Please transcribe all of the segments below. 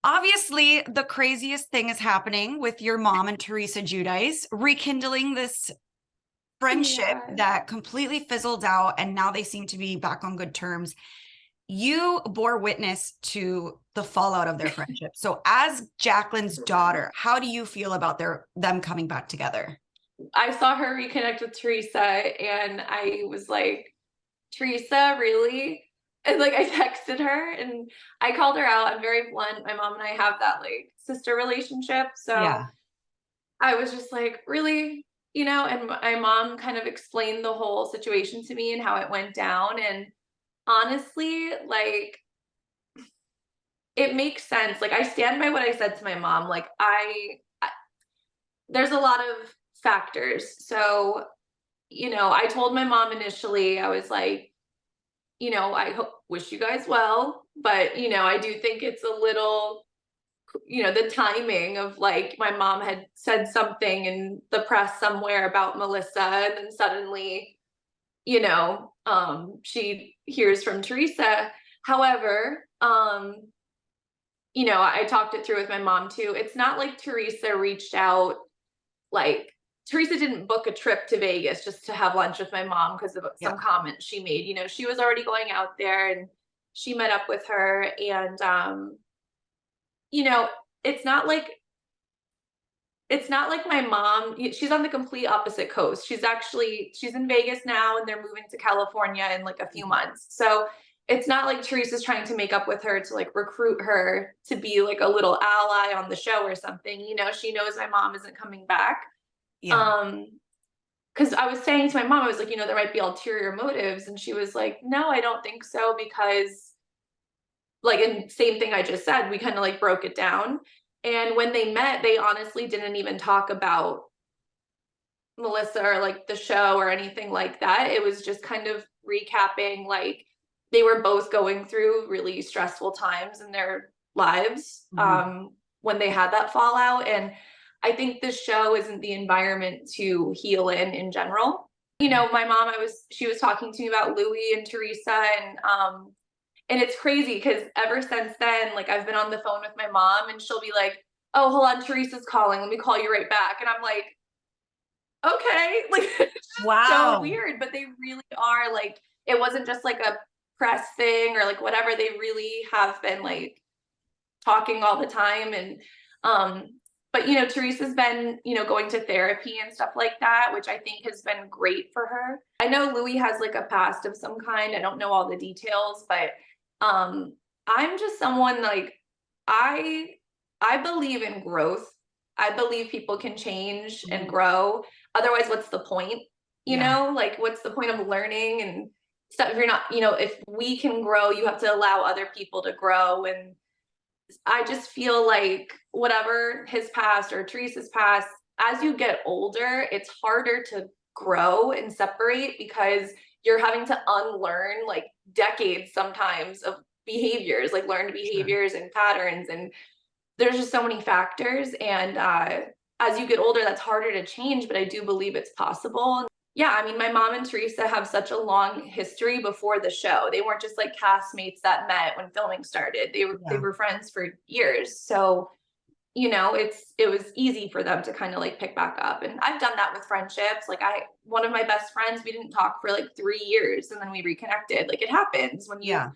Obviously, the craziest thing is happening with your mom and Teresa Giudice, rekindling this friendship Yeah. that completely fizzled out, and now they seem to be back on good terms. You bore witness to the fallout of their friendship. So, as Jacqueline's daughter, how do you feel about them coming back together? I saw her reconnect with Teresa and I was like, Teresa, really? And like I texted her and I called her out. I'm very blunt. My mom and I have that like sister relationship. So Yeah. I was just like, really? And my mom kind of explained the whole situation to me and how it went down. And honestly, like it makes sense. Like I stand by what I said to my mom. Like I there's a lot of factors. So, I told my mom initially, I was like, wish you guys well, but I do think it's a little, the timing of like my mom had said something in the press somewhere about Melissa, and then suddenly, she hears from Teresa. However, I talked it through with my mom too. It's not like Teresa reached out, like Teresa didn't book a trip to Vegas just to have lunch with my mom because of Yeah. some comments she made. She was already going out there and she met up with her. And you know, it's not like my mom, she's on the complete opposite coast. She's in Vegas now and they're moving to California in like a few months. So it's not like Teresa's trying to make up with her to like recruit her to be like a little ally on the show or something. She knows my mom isn't coming back. Yeah. Um, because I was saying to my mom, I was like, there might be ulterior motives. And she was like, no, I don't think so. Because like, and same thing I just said, we kind of like broke it down. And when they met, they honestly didn't even talk about Melissa or like the show or anything like that. It was just kind of recapping, like they were both going through really stressful times in their lives when they had that fallout. And I think this show isn't the environment to heal in general. My mom, she was talking to me about Louis and Teresa, and it's crazy because ever since then, like I've been on the phone with my mom and she'll be like, oh, hold on, Teresa's calling. Let me call you right back. And I'm like, okay. Like it's just so Wow. weird, but they really are like, it wasn't just like a press thing or like whatever. They really have been like talking all the time. And but Teresa's been, going to therapy and stuff like that, which I think has been great for her. I know Louis has like a past of some kind. I don't know all the details, but I'm just someone like I I believe in growth. I believe people can change and grow. Otherwise, what's the point? Yeah. Like what's the point of learning and stuff if you're not, if we can grow, you have to allow other people to grow. And I just feel like whatever his past or Teresa's past, as you get older, it's harder to grow and separate because you're having to unlearn like decades sometimes of behaviors, like learned Sure. behaviors and patterns. And there's just so many factors. And as you get older, that's harder to change, but I do believe it's possible. Yeah, I mean, my mom and Teresa have such a long history before the show. They weren't just like castmates that met when filming started. They Yeah. were friends for years. So, it was easy for them to kind of like pick back up. And I've done that with friendships. Like one of my best friends, we didn't talk for like 3 years and then we reconnected. Like it happens when Yeah.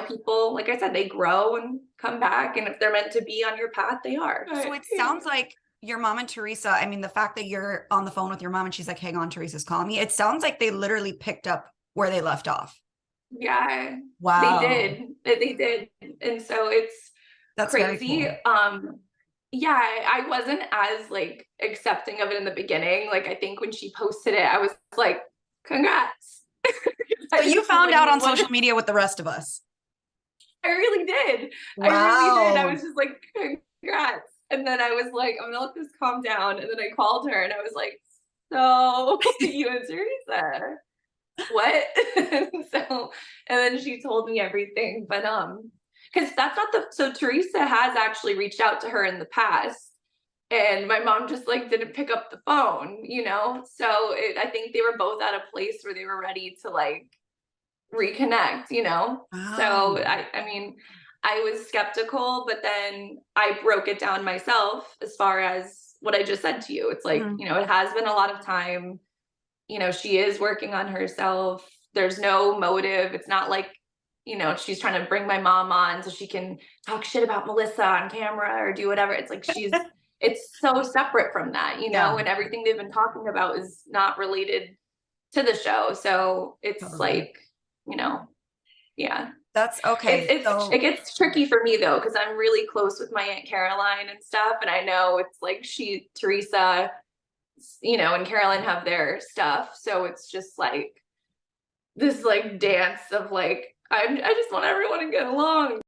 people, like I said, they grow and come back. And if they're meant to be on your path, they are. So But it sounds like your mom and Teresa, I mean, the fact that you're on the phone with your mom and she's like, hang on, Teresa's calling me. It sounds like they literally picked up where they left off. yeah, they Wow. did. They did. And so it's That's very crazy. cool. Yeah, I wasn't as like accepting of it in the beginning. Like I think when she posted it, I was like, congrats. So I you just was found like, out on what? social media with the rest of us. I really did. I really did. I Wow. was just like, congrats. And then I was like, I'm gonna let this calm down. And then I called her and I was like, so you and Teresa, what? So, and then she told me everything. But because that's not so Teresa has actually reached out to her in the past. And my mom just like didn't pick up the phone. So I think they were both at a place where they were ready to like reconnect. So Wow. I mean, I was skeptical, but then I broke it down myself as far as what I just said to you. It's like, Mhm. you know, it has been a lot of time. You know, she is working on herself. There's no motive. It's not like, you know, she's trying to bring my mom on so she can talk shit about Melissa on camera or do whatever. It's like it's so separate from that, you Yeah, know, and everything they've been talking about is not related to the show. So it's totally. like, you know, yeah. That's okay. It So gets tricky for me though, because I'm really close with my Aunt Caroline and stuff. And I know it's like Teresa, you know, and Caroline have their stuff. So it's just like this like dance of like, I just want everyone to get along.